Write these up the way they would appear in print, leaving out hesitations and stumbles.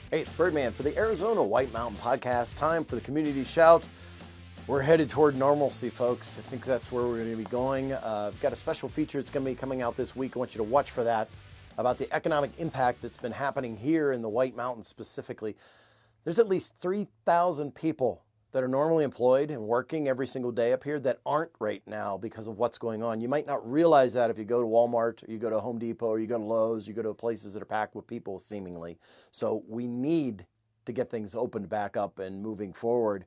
Hey, it's Birdman for the Arizona White Mountain Podcast. Time for the community shout. We're headed toward normalcy, folks. I think that's where we're going to be going. I've got a special feature that's going to be coming out this week. I want you to watch for that, about the economic impact that's been happening here in the White Mountains specifically. There's at least 3,000 people that are normally employed and working every single day up here that aren't right now because of what's going on. You might not realize that if you go to Walmart, or you go to Home Depot, or you go to Lowe's, you go to places that are packed with people seemingly. So we need to get things opened back up and moving forward.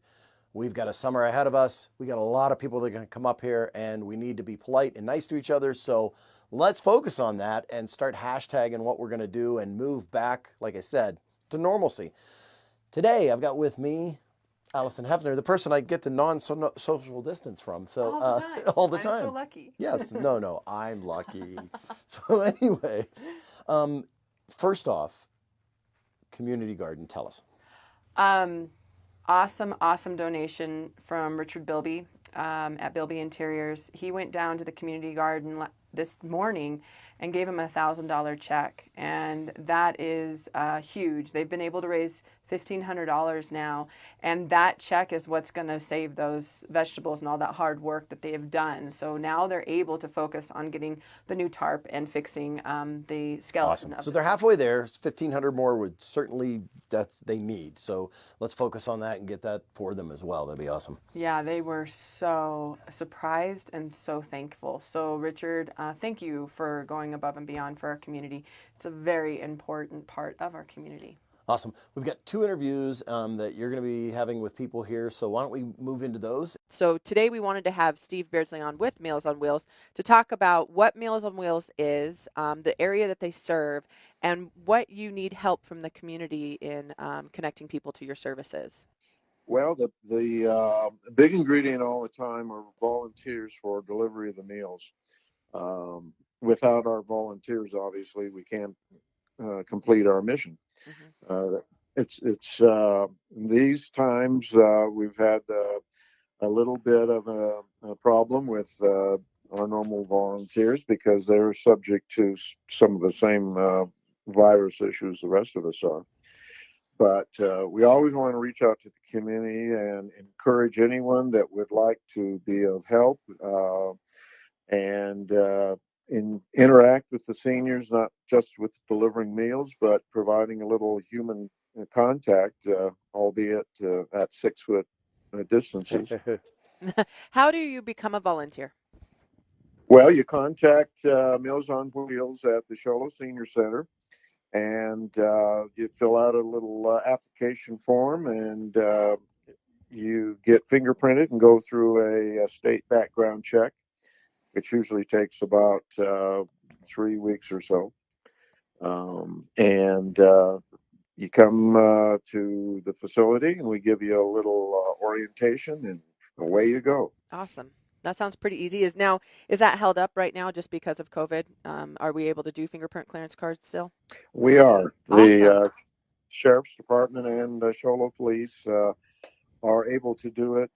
We've got a summer ahead of us. We got a lot of people that are going to come up here, and we need to be polite and nice to each other. So let's focus on that and start hashtagging what we're going to do and move back, like I said, to normalcy. Today, I've got with me Allison Hefner, the person I get to non-social distance from. So All the time. all the I'm so time. lucky. Yes, no, I'm lucky. So, anyways, first off, community garden. Tell us. Um, awesome donation from Richard Bilby at Bilby Interiors. He went down to the community garden this morning and gave him $1,000 check, and that is huge. They've been able to raise $1,500 now, and that check is what's going to save those vegetables and all that hard work that they have done. So now they're able to focus on getting the new tarp and fixing the skeleton Awesome. of So the they're tarp. halfway there. 1,500 more would certainly that they need. So let's focus on that and get that for them as well. That'd be awesome. Yeah, they were so surprised and so thankful. So, Richard, thank you for going above and beyond for our community. It's a very important part of our community. Awesome. We've got two interviews that you're going to be having with people here. So why don't we move into those? So today we wanted to have Steve Beardsley on with Meals on Wheels to talk about what Meals on Wheels is, the area that they serve, and what you need help from the community in connecting people to your services. Well, the big ingredient all the time are volunteers for delivery of the meals. Without our volunteers, obviously, we can't complete our mission. Hmm. Uh, it's these times we've had a little bit of a problem with our normal volunteers because they're subject to some of the same virus issues the rest of us are. But we always want to reach out to the community and encourage anyone that would like to be of help and interact with the seniors, not just with delivering meals, but providing a little human contact, albeit at 6 foot distances. How do you become a volunteer? Well, you contact Meals on Wheels at the Sholo Senior Center, and you fill out a little application form, and you get fingerprinted and go through a state background check, which usually takes about 3 weeks or so. And you come to the facility, and we give you a little orientation, and away you go. Awesome. That sounds pretty easy. Is that held up right now just because of COVID? Are we able to do fingerprint clearance cards still? We are the Awesome. sheriff's department and Sholo police are able to do it.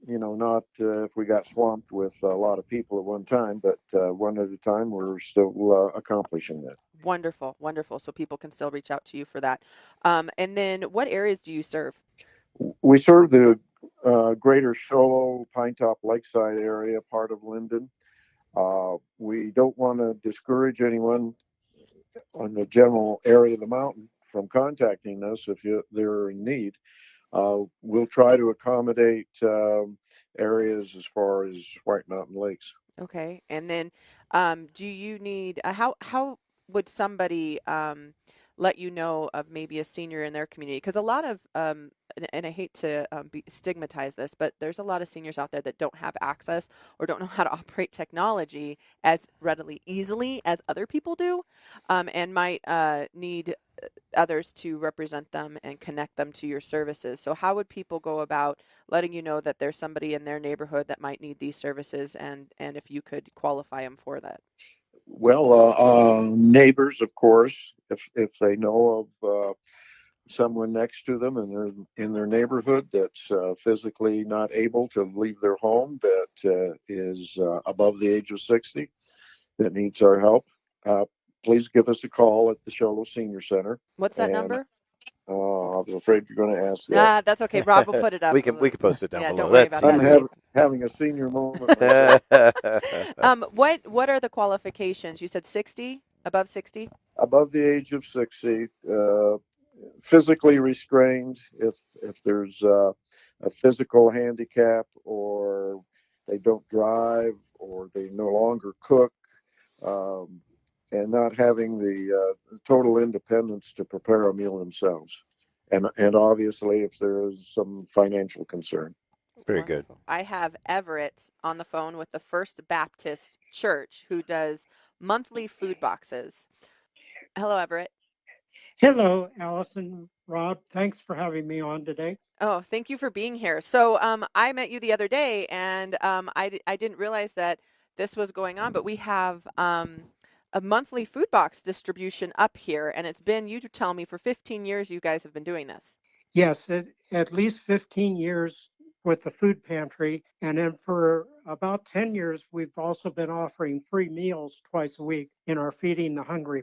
Not if we got swamped with a lot of people at one time, but one at a time, we're still accomplishing that. Wonderful, wonderful. So people can still reach out to you for that. And then what areas do you serve? We serve the greater Sholo, Pine Top, Lakeside area, part of Linden. We don't want to discourage anyone on the general area of the mountain from contacting us if they're in need. We'll try to accommodate areas as far as White Mountain Lakes. Okay. And then do you need how would somebody let you know of maybe a senior in their community? Because a lot of and I hate to stigmatize this, but there's a lot of seniors out there that don't have access or don't know how to operate technology as readily easily as other people do, and might need others to represent them and connect them to your services. So how would people go about letting you know that there's somebody in their neighborhood that might need these services, and if you could qualify them for that? Well, neighbors, of course, if they know of someone next to them and they're in their neighborhood that's physically not able to leave their home, that is above the age of 60, that needs our help, uh, please give us a call at the Sholo Senior Center. What's that And number? I was afraid you're going to ask that. That's okay. Rob will put it up. We can post it down Yeah, below. don't worry That's about I'm that, easy. Steve. having a senior moment myself. What are the qualifications? You said 60, above 60? Above the age of 60, physically restrained if there's a physical handicap, or they don't drive, or they no longer cook, um, and not having the total independence to prepare a meal themselves. And obviously, if there is some financial concern. Very good. Wonderful. I have Everett on the phone with the First Baptist Church who does monthly food boxes. Hello, Everett. Hello, Allison, Rob. Thanks for having me on today. Oh, thank you for being here. So, I met you the other day, and I didn't realize that this was going on, but we have a monthly food box distribution up here, and it's been, you tell me, for 15 years you guys have been doing this. Yes, at least 15 years with the food pantry. And then for about 10 years, we've also been offering free meals twice a week in our Feeding the Hungry.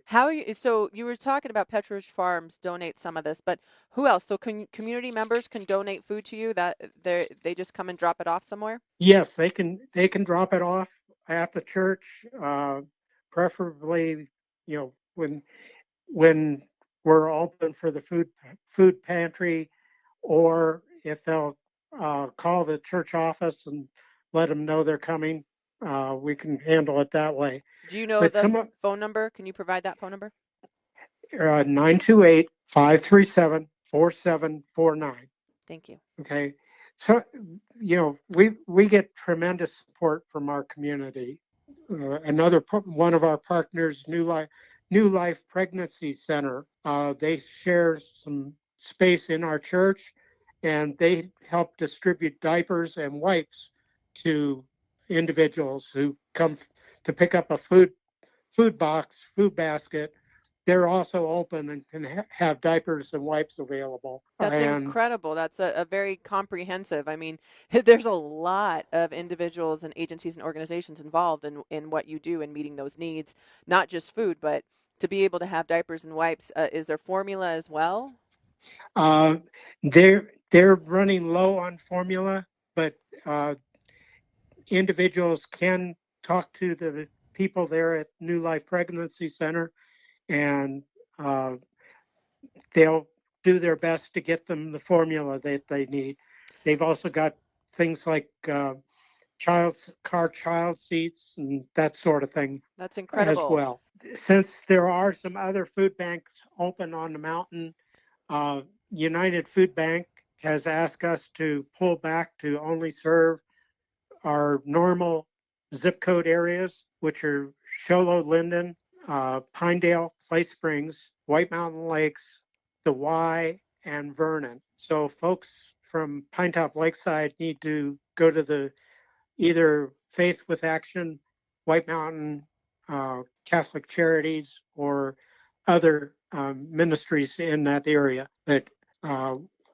So you were talking about Petridge Farms donate some of this, but who else? So community members can donate food to you that they just come and drop it off somewhere? Yes, they can drop it off at the church, preferably, when we're open for the food pantry, or if they'll call the church office and let them know they're coming, we can handle it that way. Do you know But the some phone number? Can you provide that phone number? 928-537-4749. Thank you. Okay. So, we get tremendous support from our community. One of our partners, New Life Pregnancy Center, they share some space in our church, and they help distribute diapers and wipes to individuals who come to pick up a food basket. They're also open and can have diapers and wipes available. That's And incredible. That's a very comprehensive. I mean, there's a lot of individuals and agencies and organizations involved in what you do in meeting those needs, not just food, but to be able to have diapers and wipes. Is there formula as well? uh, they're running low on formula, but individuals can talk to the people there at New Life Pregnancy Center, and uh, they'll do their best to get them the formula that they need. They've also got things like child seats and that sort of thing That's as incredible. well. Since there are some other food banks open on the mountain, United Food Bank has asked us to pull back to only serve our normal zip code areas, which are Show Low, Linden, Pinedale, Clay Springs, White Mountain Lakes, the Y, and Vernon. So folks from Pinetop Lakeside need to go to the either Faith with Action, White Mountain Catholic Charities, or other ministries in that area. But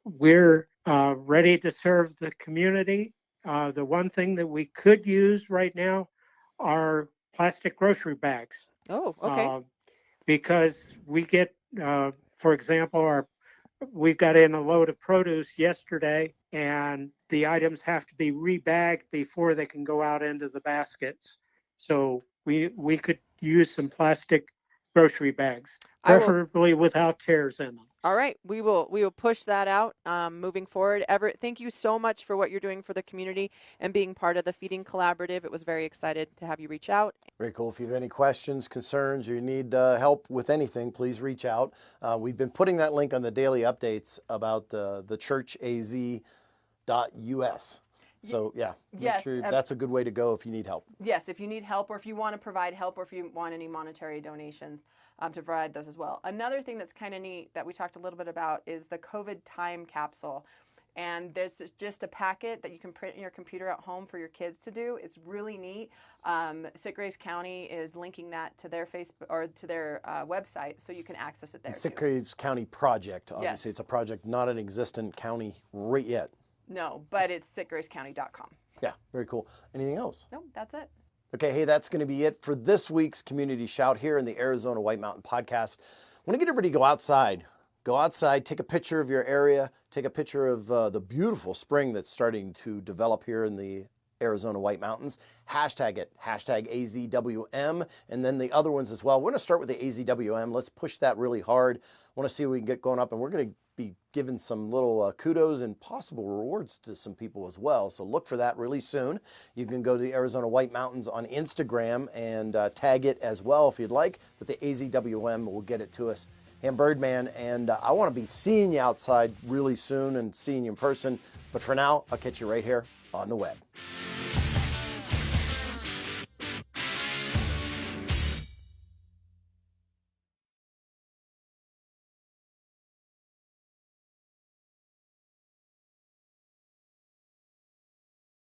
we're ready to serve the community. The one thing that we could use right now are plastic grocery bags, Oh, okay. because we get, for example, we got in a load of produce yesterday, and the items have to be rebagged before they can go out into the baskets. So we could use some plastic grocery bags, I will. preferably without tears in them. All right, we will push that out moving forward. Everett, thank you so much for what you're doing for the community and being part of the Feeding Collaborative. It was very excited to have you reach out. Very cool. If you have any questions, concerns, or you need help with anything, please reach out. We've been putting that link on the daily updates about the church AZ.us. So yeah, make sure that's a good way to go if you need help. Yes, if you need help, or if you want to provide help, or if you want any monetary donations, to provide those as well. Another thing that's kind of neat that we talked a little bit about is the COVID time capsule. And there's just a packet that you can print in your computer at home for your kids to do. It's really neat. Sick Grace County is linking that to their Facebook or to their website, so you can access it there. Sick Grace County project. Obviously, Yes. It's a project, not an existent county right yet. No, but it's sickgracecounty.com. Yeah, very cool. Anything else? No, that's it. Okay, hey, that's going to be it for this week's Community Shout here in the Arizona White Mountain Podcast. I want to get everybody to go outside, Go outside, take a picture of your area, take a picture of the beautiful spring that's starting to develop here in the Arizona White Mountains. Hashtag it, hashtag AZWM, and then the other ones as well. We're going to start with the AZWM. Let's push that really hard. I want to see what we can get going up, and we're going to be giving some little kudos and possible rewards to some people as well. So look for that really soon. You can go to the Arizona White Mountains on Instagram and tag it as well if you'd like, but the AZWM will get it to us. I'm Birdman, and I want to be seeing you outside really soon and seeing you in person. But for now, I'll catch you right here on the web.